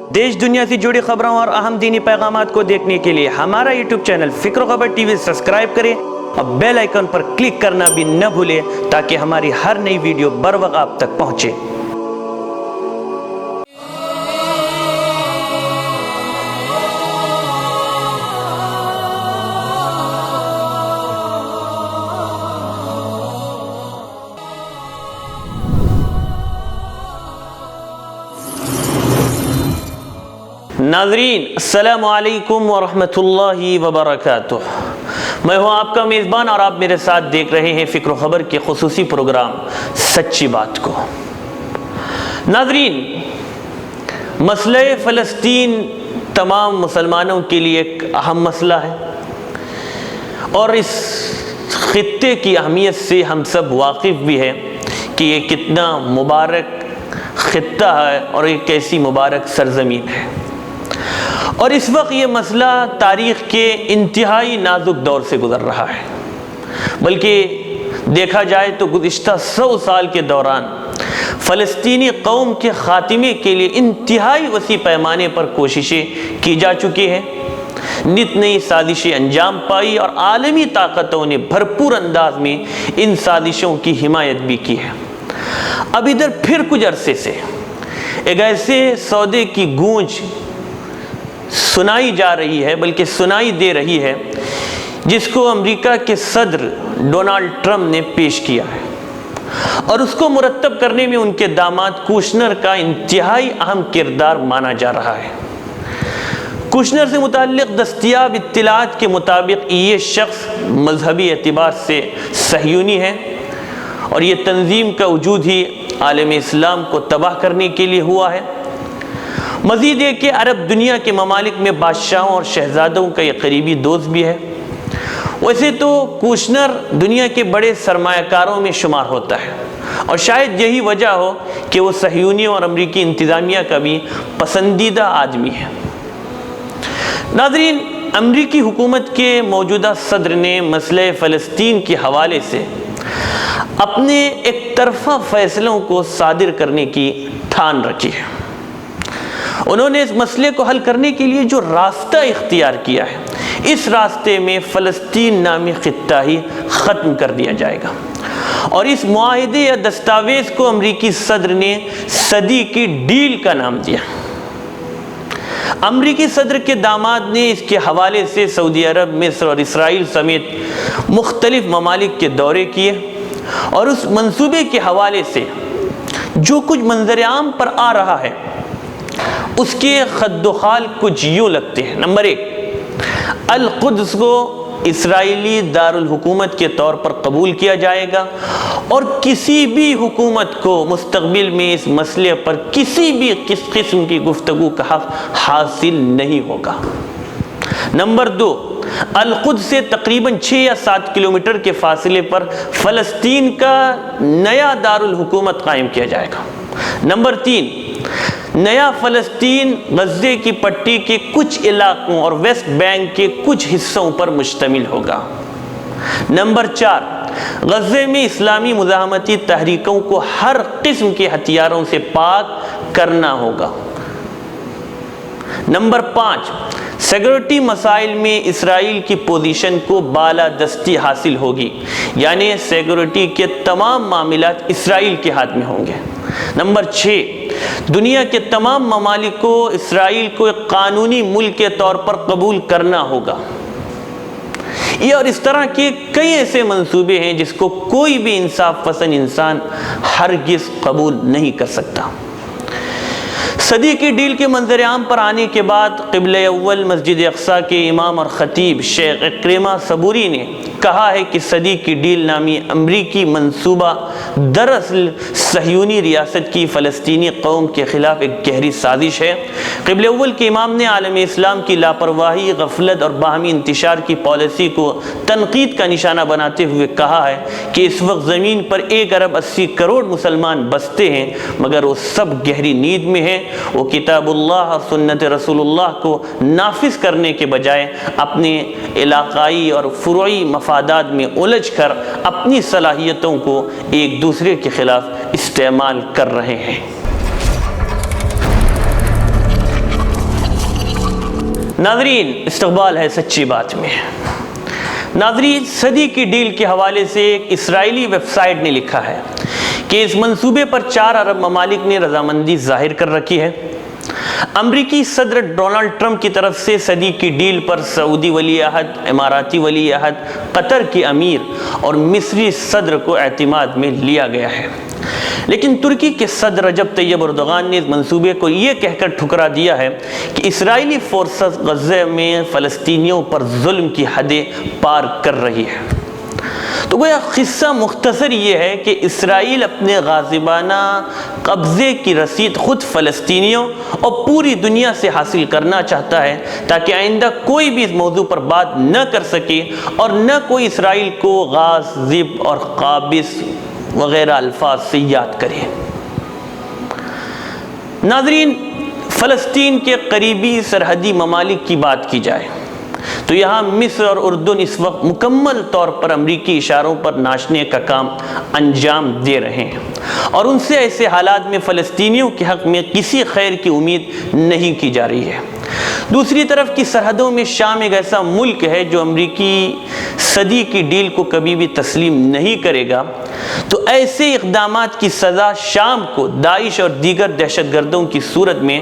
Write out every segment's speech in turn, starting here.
देश दुनिया से जुड़ी खबरों और अहम दीनी पैगामात को देखने के लिए हमारा यूट्यूब चैनल फिक्र खबर टीवी सब्सक्राइब करें और बेल आइकन पर क्लिक करना भी न भूलें ताकि हमारी हर नई वीडियो बर वक्त आप तक पहुंचे। नाज़रीन अस्सलामु अलैकुम वरहमतुल्लाहि वबरकातुह। मैं हूँ आपका मेज़बान और आप मेरे साथ देख रहे हैं फ़िक्र ख़बर के ख़ुसूसी प्रोग्राम सच्ची बात को। नाज़रीन, मसले फ़लस्तीन तमाम मुसलमानों के लिए एक अहम मसला है और इस ख़ित्ते की अहमियत से हम सब वाकिफ़ भी हैं कि ये कितना मुबारक ख़ित्ता है और एक कैसी मुबारक सरज़मीन है। और इस वक्त ये मसला तारीख़ के इंतहाई नाजुक दौर से गुज़र रहा है, बल्कि देखा जाए तो गुज़िश्ता 100 साल के दौरान फ़लस्तीनी कौम के ख़ात्मे के लिए इंतहाई वसी पैमाने पर कोशिशें की जा चुकी हैं। नित नई साजिशें अंजाम पाई और आलमी ताकतों ने भरपूर अंदाज में इन साजिशों की हिमायत भी की है। अब इधर फिर कुछ अरसे से एक ऐसे सौदे की गूंज सुनाई जा रही है, बल्कि सुनाई दे रही है, जिसको अमेरिका के सदर डोनाल्ड ट्रंप ने पेश किया है और उसको मुरत्तब करने में उनके दामाद कुशनर का इंतहाई अहम किरदार माना जा रहा है। कुशनर से मुताल्लिक़ दस्तयाब इत्तिलात के मुताबिक ये शख्स मजहबी एतबार से सहयूनी है और ये तंजीम का वजूद ही आलम इस्लाम को तबाह करने के लिए हुआ है। मज़ीद है कि अरब दुनिया के ममालिक में बादशाहों और शहज़ादों का ये करीबी दोस्त भी है। वैसे तो कुशनर दुनिया के बड़े सरमायाकारों में शुमार होता है और शायद यही वजह हो कि वो सहयूनियों और अमरीकी इंतज़ामिया का भी पसंदीदा आदमी है। नाज़रीन, अमरीकी हुकूमत के मौजूदा सदर ने मसले फ़लस्तीन के हवाले से अपने एक तरफ़ा फ़ैसलों को सादिर करने की ठान रखी है। उन्होंने इस मसले को हल करने के लिए जो रास्ता इख्तियार किया है, इस रास्ते में फ़लस्तीन नामी ख़ित्ता ही ख़त्म कर दिया जाएगा और इस मुआहिदे या दस्तावेज़ को अमरीकी सदर ने सदी की डील का नाम दिया। अमरीकी सदर के दामाद ने इसके हवाले से सऊदी अरब, मिस्र और इसराइल समेत मुख्तलिफ ममालिक के दौरे किए और उस मंसूबे के हवाले से जो कुछ मंजर आम पर आ रहा है उसके खद्दोखाल कुछ यूँ लगते हैं। नंबर 1, अल-कुद्स को इसराइली दारुल हुकूमत के तौर पर कबूल किया जाएगा और किसी भी हुकूमत को मुस्तक़बिल में इस मसले पर किसी भी किस्म की गुफ्तगू का हक़ हासिल नहीं होगा। नंबर 2, अल-कुद्स से तकरीबन 6 या 7 किलोमीटर के फासले पर फ़लस्तीन का नया दारुल हुकूमत कायम किया जाएगा। नंबर 3, नया फ़लस्तीन गज़े की पट्टी के कुछ इलाकों और वेस्ट बैंक के कुछ हिस्सों पर मुश्तमिल होगा। नंबर 4, गज़े में इस्लामी मुज़ाहमती तहरीकों को हर किस्म के हथियारों से पाक करना होगा। नंबर 5, सिक्योरिटी मसाइल में इसराइल की पोजीशन को बालादस्ती हासिल होगी, यानी सिक्योरिटी के तमाम मामलात इसराइल के हाथ में होंगे। नंबर 6, दुनिया के तमाम ममालिक को इसराइल को एक कानूनी मुल्क के तौर पर कबूल करना होगा। ये और इस तरह के कई ऐसे मंसूबे हैं जिसको कोई भी इंसाफ पसंद इंसान हरगिज़ कबूल नहीं कर सकता। सदी की डील के मंजर आम पर आने के बाद क़िबला अव्वल मस्जिद अक़सा के इमाम और ख़तीब शेख इक्रिमा सबूरी ने कहा है कि सदी की डील नामी अमरीकी मंसूबा दरअसल सहयूनी रियासत की फ़लस्तीनी कौम के ख़िलाफ़ एक गहरी साजिश है। क़िबला अव्वल के इमाम ने आलम इस्लाम की लापरवाही, गफलत और बाहमी इंतशार की पॉलिसी को तनकीद का निशाना बनाते हुए कहा है कि इस वक्त ज़मीन पर 1 अरब 80 करोड़ मुसलमान बसते हैं, मगर वो सब गहरी नींद में हैं। वो किताबुल्लाह और सुन्नत रसूलुल्लाह को नाफिज करने के बजाय अपने इलाकाई और फुरूई मफादात में उलझ कर अपनी सलाहियतों को एक दूसरे के खिलाफ इस्तेमाल कर रहे हैं। ناظرین، استقبال ہے سچی بات میں۔ ناظرین، صدی کی ڈیل کے حوالے سے ایک اسرائیلی ویب سائٹ نے لکھا ہے کہ اس منصوبے پر 4 عرب ممالک نے رضامندی ظاہر کر رکھی ہے۔ امریکی صدر ڈونلڈ ٹرمپ کی طرف سے صدی کی ڈیل پر سعودی ولی عہد، اماراتی ولی عہد، قطر کی امیر اور مصری صدر کو اعتماد میں لیا گیا ہے، لیکن ترکی کے صدر رجب طیب اردوغان نے اس منصوبے کو یہ کہہ کر ٹھکرا دیا ہے کہ اسرائیلی فورسز غزہ میں فلسطینیوں پر ظلم کی حدیں پار کر رہی ہے۔ تو گویا قصہ مختصر یہ ہے کہ اسرائیل اپنے غاصبانہ قبضے کی رسید خود فلسطینیوں اور پوری دنیا سے حاصل کرنا چاہتا ہے تاکہ آئندہ کوئی بھی اس موضوع پر بات نہ کر سکے اور نہ کوئی اسرائیل کو غاصب اور قابض وغیرہ الفاظ سے یاد کرے۔ ناظرین، فلسطین کے قریبی سرحدی ممالک کی بات کی جائے تو یہاں مصر اور اردن اس وقت مکمل طور پر امریکی اشاروں پر ناچنے کا کام انجام دے رہے ہیں، اور ان سے ایسے حالات میں فلسطینیوں کے حق میں کسی خیر کی امید نہیں کی جا رہی ہے۔ دوسری طرف کی سرحدوں میں شام ایک ایسا ملک ہے جو امریکی صدی کی ڈیل کو کبھی بھی تسلیم نہیں کرے گا، تو ایسے اقدامات کی سزا شام کو داعش اور دیگر دہشت گردوں کی صورت میں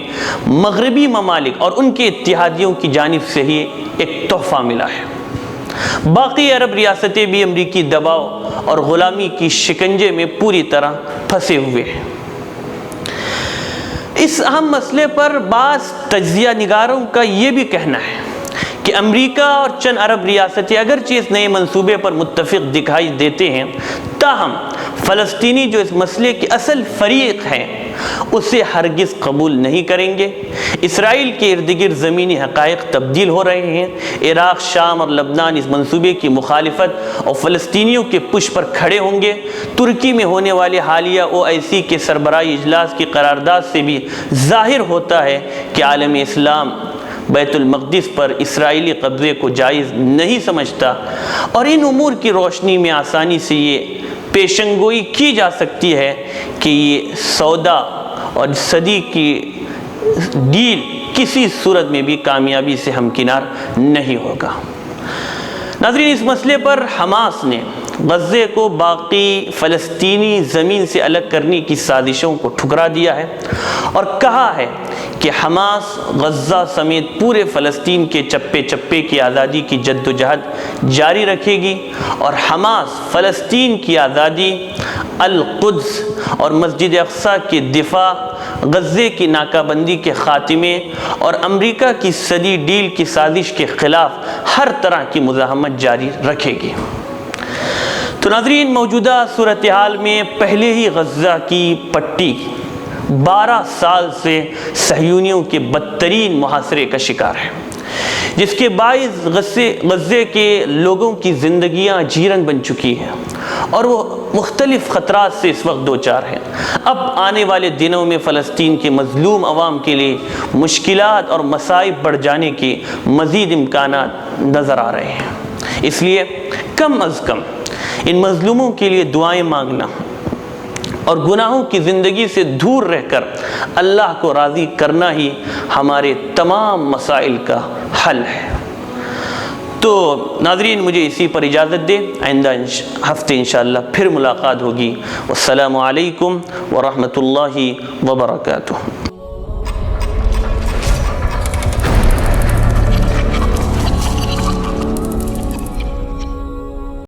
مغربی ممالک اور ان کے اتحادیوں کی جانب سے ہی ایک تحفہ ملا ہے۔ باقی عرب ریاستیں بھی امریکی دباؤ اور غلامی کی شکنجے میں پوری طرح پھنسے ہوئے ہیں۔ اس اہم مسئلے پر بعض تجزیہ نگاروں کا یہ بھی کہنا ہے کہ امریکہ اور چند عرب ریاستیں اگرچہ اس نئے منصوبے پر متفق دکھائی دیتے ہیں، تاہم فلسطینی جو اس مسئلے کے اصل فریق ہیں اسے ہرگز قبول نہیں کریں گے۔ اسرائیل کے ارد گرد زمینی حقائق تبدیل ہو رہے ہیں۔ عراق، شام اور لبنان اس منصوبے کی مخالفت اور فلسطینیوں کے پشت پر کھڑے ہوں گے۔ ترکی میں ہونے والے حالیہ OIC کے سربراہی اجلاس کی قرارداد سے بھی ظاہر ہوتا ہے کہ عالم اسلام بیت المقدس پر اسرائیلی قبضے کو جائز نہیں سمجھتا، اور ان امور کی روشنی میں آسانی سے یہ پیشنگوئی کی جا سکتی ہے کہ یہ سودا اور صدی کی ڈیل کسی صورت میں بھی کامیابی سے ہمکنار نہیں ہوگا۔ ناظرین، اس مسئلے پر حماس نے غزے کو باقی فلسطینی زمین سے الگ کرنے کی سازشوں کو ٹھکرا دیا ہے اور کہا ہے کہ حماس غزہ سمیت پورے فلسطین کے چپے چپے کی آزادی کی جدوجہد جاری رکھے گی، اور حماس فلسطین کی آزادی، القدس اور مسجد اقصی کے دفاع، غزے کی ناکہ بندی کے خاتمے اور امریکہ کی صدی ڈیل کی سازش کے خلاف ہر طرح کی مزاحمت جاری رکھے گی۔ تو ناظرین، موجودہ صورتحال میں پہلے ہی غزہ کی پٹی 12 سال سے صہیونیوں کے بدترین محاصرے کا شکار ہے، جس کے باعث غزے کے لوگوں کی زندگیاں جیرنگ بن چکی ہیں اور وہ مختلف خطرات سے اس وقت دوچار ہیں۔ اب آنے والے دنوں میں فلسطین کے مظلوم عوام کے لیے مشکلات اور مصائب بڑھ جانے کے مزید امکانات نظر آ رہے ہیں، اس لیے کم از کم ان مظلوموں کے لیے دعائیں مانگنا اور گناہوں کی زندگی سے دور رہ کر اللہ کو راضی کرنا ہی ہمارے تمام مسائل کا حل ہے۔ تو ناظرین، مجھے اسی پر اجازت دے، آئندہ ہفتے انشاءاللہ پھر ملاقات ہوگی۔ والسلام علیکم ورحمۃ اللہ وبرکاتہ۔